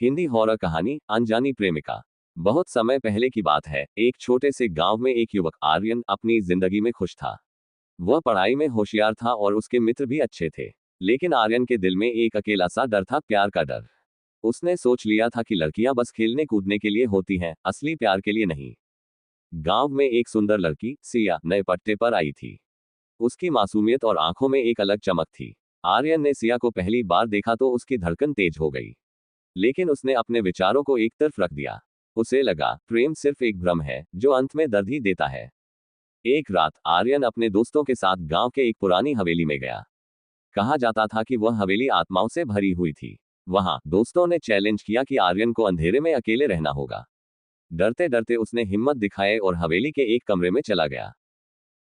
Hindi horror कहानी अनजानी प्रेमिका। बहुत समय पहले की बात है, एक छोटे से गांव में एक युवक आर्यन अपनी जिंदगी में खुश था। वह पढ़ाई में होशियार था और उसके मित्र भी अच्छे थे। लेकिन आर्यन के दिल में एक अकेला सा डर था, प्यार का डर। उसने सोच लिया था कि लड़कियां बस खेलने कूदने के लिए होती हैं, असली प्यार के लिए नहीं। गांव में एक सुंदर लड़की सिया नए पट्टे पर आई थी। उसकी मासूमियत और आंखों में एक अलग चमक थी। आर्यन ने सिया को पहली बार देखा तो उसकी धड़कन तेज हो गई। लेकिन उसने अपने विचारों को एक तरफ रख दिया। उसे लगा प्रेम सिर्फ एक भ्रम है जो अंत में दर्द ही देता है। एक रात आर्यन अपने दोस्तों के साथ गांव के एक पुरानी हवेली में गया। कहा जाता था कि वह हवेली आत्माओं से भरी हुई थी। वहां दोस्तों ने चैलेंज किया कि आर्यन को अंधेरे में अकेले रहना होगा। डरते डरते उसने हिम्मत दिखाए और हवेली के एक कमरे में चला गया।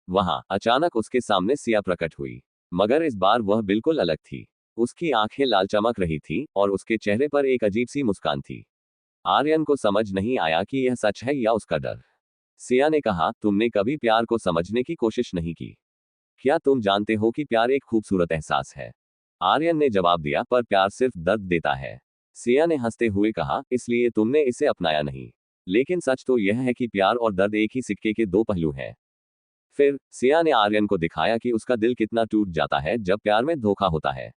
वहां अचानक उसके सामने सिया प्रकट हुई। मगर इस बार वह बिल्कुल अलग थी। उसकी आंखें लाल चमक रही थीं और उसके चेहरे पर एक अजीब सी मुस्कान थी। आर्यन को समझ नहीं आया कि यह सच है या उसका डर। सिया ने कहा, तुमने कभी प्यार को समझने की कोशिश नहीं की? क्या तुम जानते हो कि प्यार एक खूबसूरत एहसास है? आर्यन ने जवाब दिया, पर प्यार सिर्फ दर्द देता है। सिया ने हंसते हुए कहा, इसलिए तुमने इसे अपनाया नहीं। लेकिन सच तो यह है कि प्यार और दर्द एक ही सिक्के के दो पहलू हैं। फिर सिया ने आर्यन को दिखाया कि उसका दिल कितना टूट जाता है जब प्यार में धोखा होता है।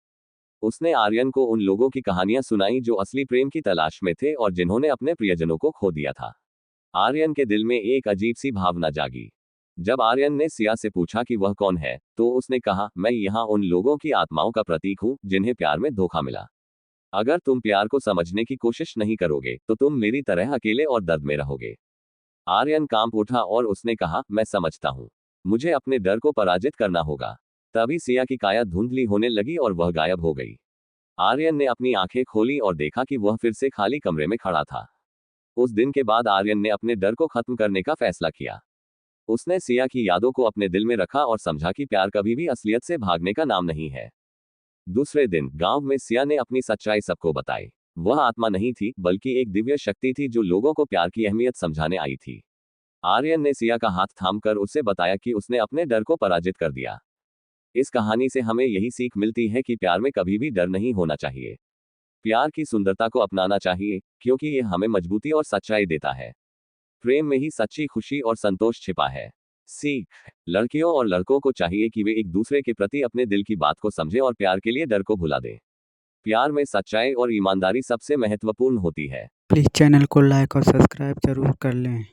उसने आर्यन को उन लोगों की कहानियां सुनाई जो असली प्रेम की तलाश में थे और जिन्होंने अपने प्रियजनों को खो दिया था। आर्यन के दिल में एक अजीब सी भावना जागी। जब आर्यन ने सिया से पूछा कि वह कौन है, तो उसने कहा, मैं यहाँ उन लोगों की आत्माओं का प्रतीक हूँ जिन्हें प्यार में धोखा मिला। अगर तुम प्यार को समझने की कोशिश नहीं करोगे तो तुम मेरी तरह अकेले और दर्द में रहोगे। आर्यन कांप उठा और उसने कहा, मैं समझता हूँ। मुझे अपने डर को पराजित करना होगा। तभी सिया की काया धुंधली होने लगी और वह गायब हो गई। आर्यन ने अपनी आंखें खोली और देखा कि वह फिर से खाली कमरे में खड़ा था। उस दिन के बाद आर्यन ने अपने डर को खत्म करने का फैसला किया। उसने सिया की यादों को अपने दिल में रखा और समझा कि प्यार कभी भी असलियत से भागने का नाम नहीं है। दूसरे दिन गांव में सिया ने अपनी सच्चाई सबको बताई। वह आत्मा नहीं थी, बल्कि एक दिव्य शक्ति थी जो लोगों को प्यार की अहमियत समझाने आई थी। आर्यन ने सिया का हाथ थामकर उसे बताया कि उसने अपने डर को पराजित कर दिया। इस कहानी से हमें यही सीख मिलती है कि प्यार में कभी भी डर नहीं होना चाहिए। प्यार की सुंदरता को अपनाना चाहिए, क्योंकि यह हमें मजबूती और सच्चाई देता है। प्रेम में ही सच्ची खुशी और संतोष छिपा है। सीख, लड़कियों और लड़कों को चाहिए कि वे एक दूसरे के प्रति अपने दिल की बात को समझें और प्यार के लिए डर को भुला दें। प्यार में सच्चाई और ईमानदारी सबसे महत्वपूर्ण होती है। प्लीज़ चैनल को लाइक और सब्सक्राइब ज़रूर कर लें।